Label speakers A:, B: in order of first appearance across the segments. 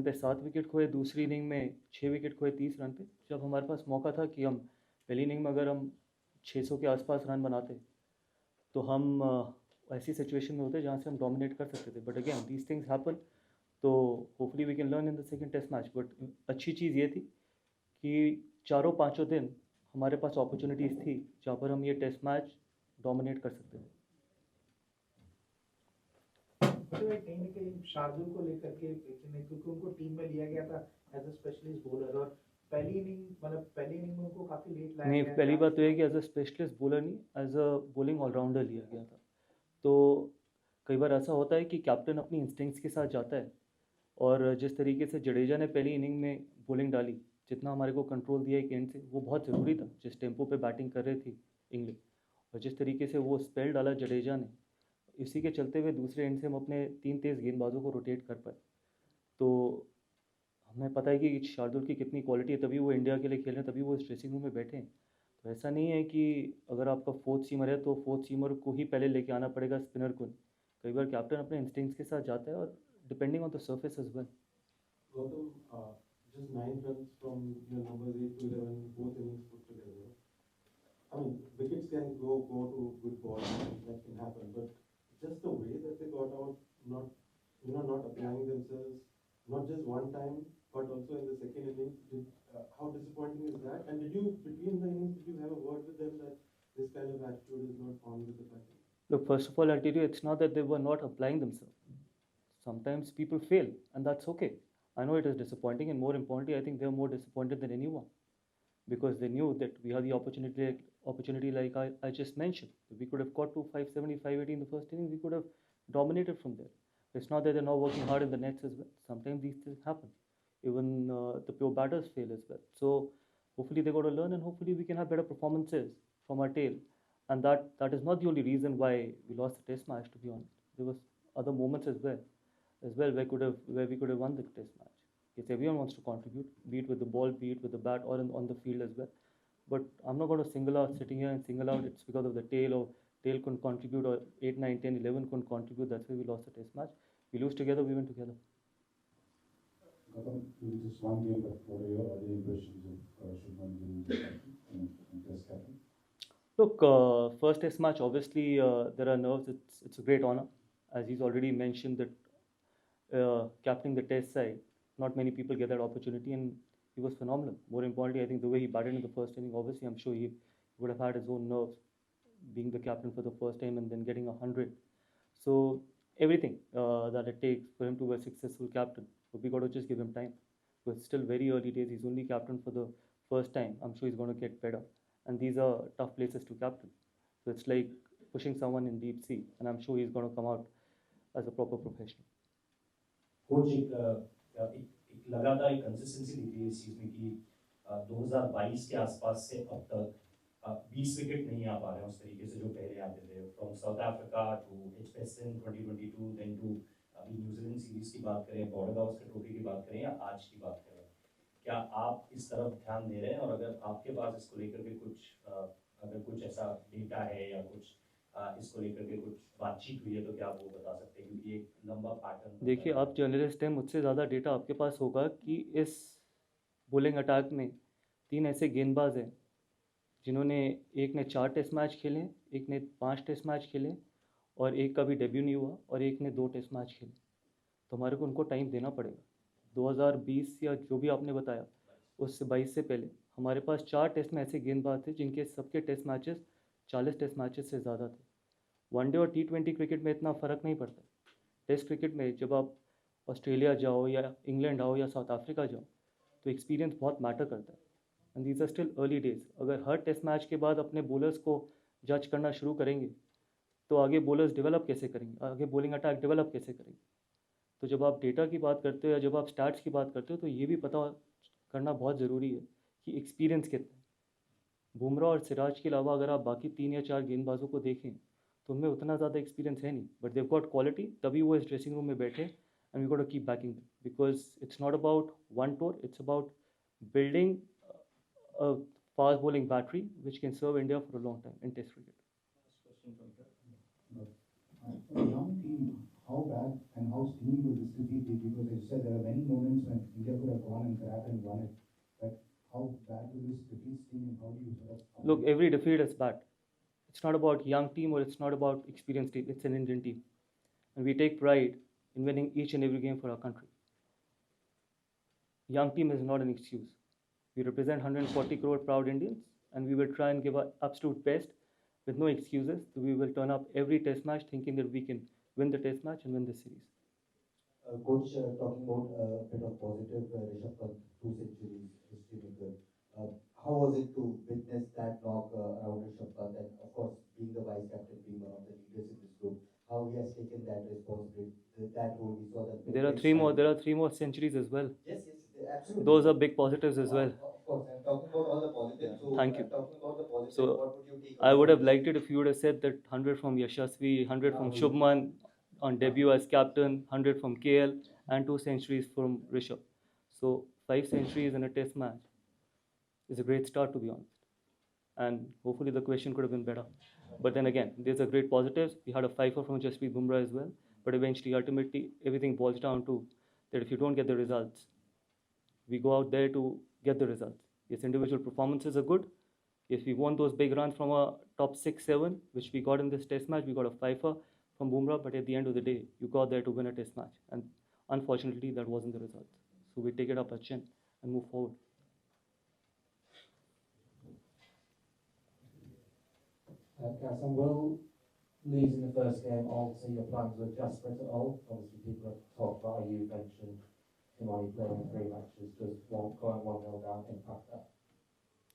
A: Run पे 7 wicket खोए, दूसरी इनिंग में 6 विकेट खोए 30 रन पे। जब हमारे पास मौका था कि हम पहली इनिंग में अगर हम 600 के आसपास रन बनाते तो हम ऐसी सिचुएशन में होते जहाँ से हम डोमिनेट कर सकते थे। But again these things happen, तो hopefully we can learn in the second test match. But अच्छी चीज़ ये थी कि चारों पाँचों दिन हमारे पास अपॉर्चुनिटीज़ थी जहाँ पर हम ये टेस्ट मैच डोमिनेट कर सकते थे।
B: कहीं ना कहीं शार्दुल को लेकर के, क्योंकि उनको टीम में लिया गया था एज अ स्पेशलिस्ट बॉलर, और पहली इनिंग में उनको काफी लेट लाया
A: नहीं,
B: गया।
A: पहली बात तो ये कि एज अ स्पेशलिस्ट बॉलर नहीं, एज अ बॉलिंग ऑलराउंडर लिया गया था। तो कई बार ऐसा होता है कि कैप्टन अपनी इंस्टिंक्ट्स के साथ जाता है, और जिस तरीके से जडेजा ने पहली इनिंग में बॉलिंग डाली, जितना हमारे को कंट्रोल दिया एक एंड से, वो बहुत ज़रूरी था जिस टेम्पो पे बैटिंग कर रही थी इंग्लैंड। और जिस तरीके से वो स्पेल डाला जडेजा ने, इसी के चलते हुए दूसरे एंड से हम अपने 3 तेज़ गेंदबाजों को रोटेट कर पाए। तो हमें पता है कि शार्दुल की कितनी क्वालिटी है, तभी वो इंडिया के लिए खेल रहे हैं, तभी वो इस ड्रेसिंग रूम में बैठे हैं। तो ऐसा नहीं है कि अगर आपका फोर्थ सीमर है तो फोर्थ सीमर को ही पहले लेके आना पड़ेगा स्पिनर को। कई बार कैप्टन अपने इंस्टिंक्ट्स के साथ जाता है, और depending on the surface as well.
C: Gautam, just 9 runs from your numbers 8 to 11, both innings put together. I mean, wickets can go to good balls, that can happen, but just the way that they got out, not applying themselves, not just one time, but also in the second innings, how disappointing is that? And did you, between the innings, did you have a word with them that this kind of attitude is not found with the batting?
A: Look, first of all, I'll tell you, it's not that they were not applying themselves. Sometimes people fail, and that's okay. I know it is disappointing, and more importantly, I think they're more disappointed than anyone, because they knew that we had the opportunity like I just mentioned. We could have got to 570, 580 in the first inning. We could have dominated from there. It's not that they're not working hard in the nets as well. Sometimes these things happen. Even the pure batters fail as well. So hopefully they got to learn, and hopefully we can have better performances from our tail. And that is not the only reason why we lost the test match, to be honest. There was other moments as well where we could have won the test match. Yes, everyone wants to contribute, be it with the ball, be it with the bat, or on the field as well. But I'm not going to sitting here and single out it's because of the tail, or tail couldn't contribute, or 8, 9, 10, 11 couldn't contribute. That's why we lost the test match. We lose together, we win together.
D: Gautam, just one game, but what are your early impressions of Shubman Gill in Test captain?
A: Look, first test match, obviously there are nerves. It's a great honor, as he's already mentioned that captaining the test side, not many people get that opportunity, and he was phenomenal. More importantly, I think the way he batted in the first inning, obviously I'm sure he would have had his own nerves being the captain for the first time and then getting 100. So everything that it takes for him to be a successful captain, but we got to just give him time. Because it's still very early days. He's only captain for the first time. I'm sure he's going to get better. And these are tough places to captain. So it's like pushing someone in deep sea. And I'm sure he's going to come out as a proper professional.
E: Coach एक लगातार एक consistency दिख रही है इस चीज में कि 2022 के आसपास से अब तक 20 विकेट नहीं आ पा रहे हैं उस तरीके से जो पहले आते थे, from South Africa to HPSL 2022, then to अभी न्यूजीलैंड सीरीज की बात करें, बॉर्डर गावस्कर ट्रॉफी की बात करें या आज की बात करें, क्या आप इस तरफ ध्यान दे रहे हैं? और अगर आपके पास इसको लेकर के कुछ ऐसा डेटा है या कुछ इसको लेकर के कुछ बातचीत हुई है तो क्या आप वो बता सकते हैं, क्योंकि एक लंबा पैटर्न।
A: देखिए, आप जर्नलिस्ट हैं, मुझसे ज़्यादा डेटा आपके पास होगा कि इस बॉलिंग अटैक में 3 ऐसे गेंदबाज हैं जिन्होंने, एक ने 4 टेस्ट मैच खेले, एक ने 5 टेस्ट मैच खेले, और एक का भी डेब्यू नहीं हुआ, और एक ने 2 टेस्ट मैच खेले। तो हमारे को उनको टाइम देना पड़ेगा। 2020 या जो भी आपने बताया उससे 22 से पहले हमारे पास 4 टेस्ट में ऐसे गेंदबाज थे जिनके सबके टेस्ट मैचेस 40 टेस्ट मैचेस से ज़्यादा थे। वनडे और T20 क्रिकेट में इतना फ़र्क नहीं पड़ता। टेस्ट क्रिकेट में जब आप ऑस्ट्रेलिया जाओ या इंग्लैंड आओ या साउथ अफ्रीका जाओ तो एक्सपीरियंस बहुत मैटर करता है। And these are still early days. अगर हर टेस्ट मैच के बाद अपने बॉलर्स को जज करना शुरू करेंगे तो आगे बॉलर्स डेवलप कैसे करेंगे, आगे बॉलिंग अटैक डेवलप कैसे करेंगे? तो जब आप डेटा की बात करते हो या जब आप स्टैट्स की बात करते हो तो ये भी पता करना बहुत ज़रूरी है कि एक्सपीरियंस कितना है। बुमराह और सिराज के अलावा अगर आप बाकी 3 या 4 गेंदबाजों को देखें तो उनमें उतना ज़्यादा एक्सपीरियंस है नहीं, बट देव गॉट क्वालिटी, तभी वो इस ड्रेसिंग रूम में बैठे। And we got to keep backing them because it's not about one tour, it's about building a fast bowling battery which can serve India for a long time in test cricket.
D: A young team, how bad and how steamy will this defeat be? Because as you said, there are many moments when India could have gone and grabbed and won it. But how bad will this defeat steam and how do you sort of...
A: Look, every defeat is bad. It's not about young team or it's not about experienced team. It's an Indian team. And we take pride in winning each and every game for our country. Young team is not an excuse. We represent 140 crore proud Indians and we will try and give our absolute best with no excuses. So we will turn up every test match thinking that we can win the test match and win the series.
F: Coach, talking about a bit of positive, Rishabh Pant, 2 centuries, history maker. How was it to witness that knock around Rishabh Pant and of course being the vice captain, being one of the leaders in this group, how he has taken that responsibility, that role we saw that.
A: There are three more centuries as well.
F: Yes, absolutely.
A: Those are big positives as well.
F: Of course, I'm talking about all the positives. So
A: Thank you.
F: I'm talking about the positives.
A: So
F: what would you take?
A: I would have liked it if you would have said that 100 from Yashasvi, 100 from Shubman on debut as captain, 100 from KL, and 2 centuries from Rishabh. So 5 centuries in a test match is a great start, to be honest. And hopefully the question could have been better. But then again, there's a great positives. We had a 5-4 from Jasprit Bumrah as well. But eventually, ultimately, everything boils down to that if you don't get the results, we go out there to get the results. Yes, individual performances are good. Yes, we won those big runs from a top 6-7, which we got in this test match. We got a 5-4 from Bumrah, but at the end of the day, you got there to win a test match. And unfortunately, that wasn't the result. So we take it up our chin and move forward.
G: Gautam, will losing the first game alter your plans with Jasper at all? Obviously, people have talked about, you mentioned him only playing 3 matches. Does going 1-0 down impact that?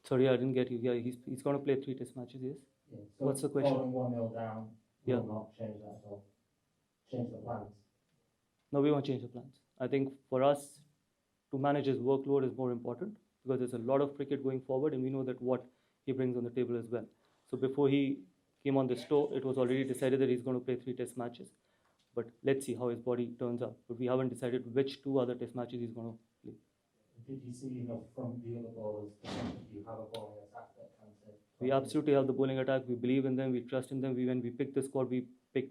A: Sorry, I didn't get you. Yeah, he's going to play 3 test matches, yes?
G: Yeah. So
A: What's the question?
G: Falling 1-0 down
A: Yeah.
G: will not change that at all? Change the plans?
A: No, we won't change the plans. I think for us, to manage his workload is more important because there's a lot of cricket going forward and we know that what he brings on the table as well. So before he came on this tour, it was already decided that he's going to play 3 test matches. But let's see how his body turns out. But we haven't decided which 2 other test matches he's going to play.
G: Did you see enough from the other bowlers to you have a bowling attack that can say?
A: We absolutely have the bowling attack. We believe in them. We trust in them. When we pick the squad, we pick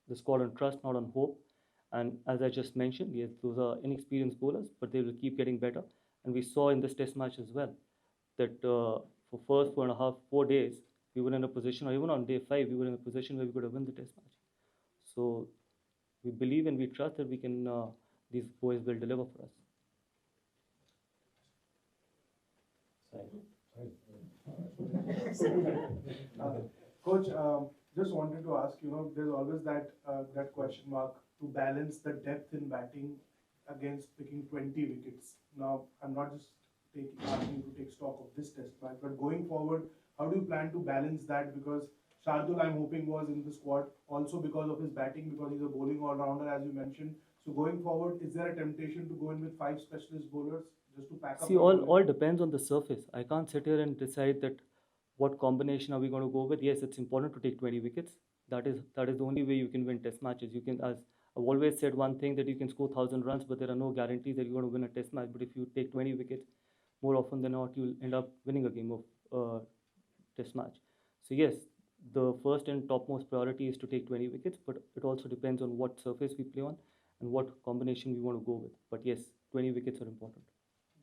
A: the squad on trust, not on hope. And as I just mentioned, yes, those are inexperienced bowlers, but they will keep getting better. And we saw in this test match as well that for first 4 days, we were in a position, or even on day 5, we were in a position where we could have won the test match. So we believe and we trust that we can, these boys will deliver for us.
B: Coach, just wanted to ask, there's always that question mark to balance the depth in batting against picking 20 wickets. Now, I'm not just asking you to take stock of this test match, but going forward, how do you plan to balance that? Because Shardul, I'm hoping, was in the squad also because of his batting, because he's a bowling all-rounder, as you mentioned. So going forward, is there a temptation to go in with 5 specialist bowlers just to pack up?
A: See, all depends on the surface. I can't sit here and decide that what combination are we going to go with. Yes, it's important to take 20 wickets. That is the only way you can win test matches. You can, as I've always said one thing, that you can score 1,000 runs, but there are no guarantees that you're going to win a test match. But if you take 20 wickets, more often than not, you'll end up winning a game of test match. So yes, the first and topmost priority is to take 20 wickets, but it also depends on what surface we play on and what combination we want to go with. But yes, 20 wickets are important.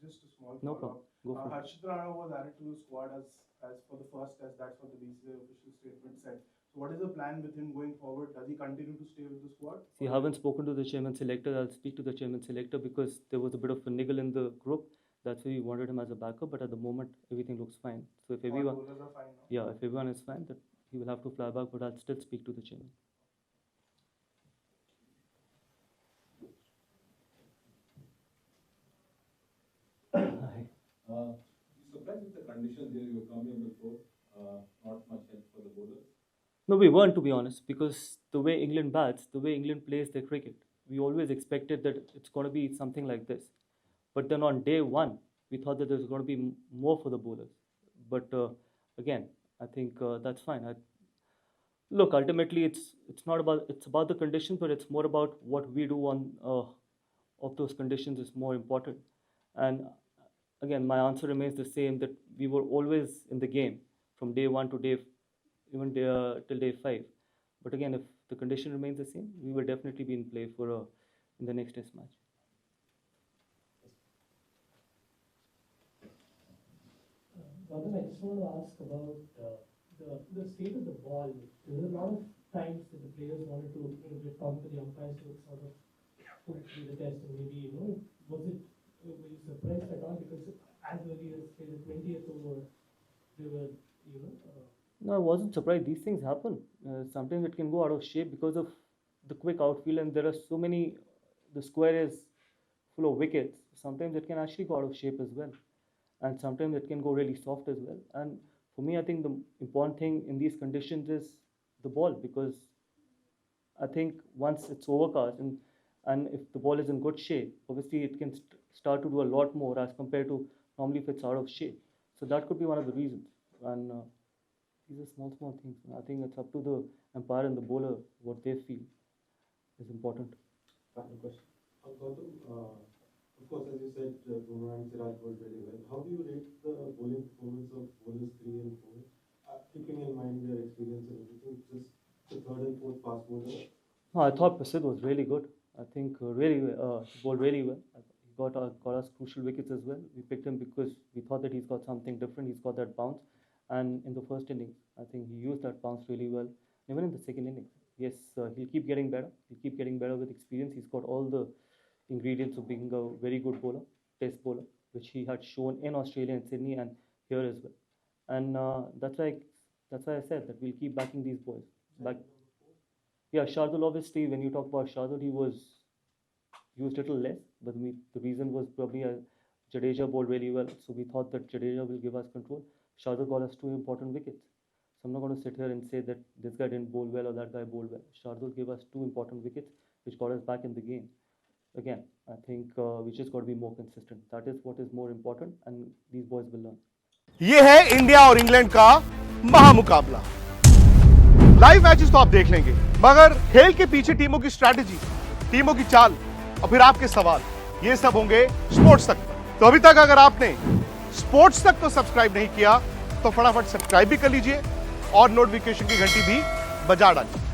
B: Just a small
A: No
B: follow-up.
A: problem. Go for it.
B: Harshit Rana was added to the squad as for the first test. That's what the BCCI official statement said. So what is the plan with him going forward? Does he continue to stay with the squad?
A: See, I haven't spoken to the chairman selector. I'll speak to the chairman selector because there was a bit of a niggle in the group. That's why we wanted him as a backup, but at the moment everything looks fine. So if everyone,
B: All bowlers are fine now?
A: yeah, if everyone is fine, that he will have to fly back, but I'll still speak to the chairman.
C: Surprised with the conditions here, you come here before, not much help for the bowlers.
A: No, we weren't, to be honest, because the way England bats, the way England plays their cricket, we always expected that it's going to be something like this. But then on day 1, we thought that there's going to be more for the bowlers. But again, I think that's fine. Look, ultimately, it's about the conditions, but it's more about what we do on of those conditions is more important. And again, my answer remains the same, that we were always in the game from day 1 to till day 5. But again, if the condition remains the same, we will definitely be in play for in the next test match.
H: Gautam, I just want to ask about the state of the ball. There were a lot of times that the players wanted to, get talking to the umpires to sort of put through the test, and maybe, were you surprised at all? Because as early as, say, the 20th over, they were,
A: No, I wasn't surprised. These things happen. Sometimes it can go out of shape because of the quick outfield, and there are so many. The square is full of wickets. Sometimes it can actually go out of shape as well, and sometimes it can go really soft as well. And for me, I think the important thing in these conditions is the ball, because I think once it's overcast and if the ball is in good shape, obviously it can start to do a lot more as compared to normally if it's out of shape. So that could be one of the reasons. And these are small things. I think it's up to the umpire and the bowler what they feel is important.
C: Final question. Gautam, of course, as you said, Bruno and Siraj bowled very well. How do you rate the bowling performance of bowlers 3 and 4? Keeping in mind their experience and everything, just the third and fourth fast bowler.
A: No, I thought Prasidh was really good. I think really he bowled really well. He got us crucial wickets as well. We picked him because we thought that he's got something different. He's got that bounce. And in the first innings, I think he used that bounce really well. Even in the second innings, yes, he'll keep getting better. He'll keep getting better with experience. He's got all the ingredients of being a very good bowler, test bowler, which he had shown in Australia and Sydney and here as well. And that's why I said that we'll keep backing these boys. Yeah, Shardul, obviously, when you talk about Shardul, he was used a little less, but the reason was probably Jadeja bowled really well, so we thought that Jadeja will give us control. Shardul got us 2 important wickets. So I'm not going to sit here and say that this guy didn't bowl well or that guy bowled well. Shardul gave us 2 important wickets, which got us back in the game. Again, I think we just got to be more consistent. That is what is more important, and these boys will learn.
I: ये है India और England का महामुकाबला। Live matches तो आप देख लेंगे, मगर खेल के पीछे टीमों की स्ट्रैटेजी, टीमों की चाल और फिर आपके सवाल, ये सब होंगे स्पोर्ट्स तक। तो अभी तक अगर आपने स्पोर्ट्स तक तो सब्सक्राइब नहीं किया तो फटाफट सब्सक्राइब भी कर लीजिए और नोटिफिकेशन की घंटी भी बजा डालिए।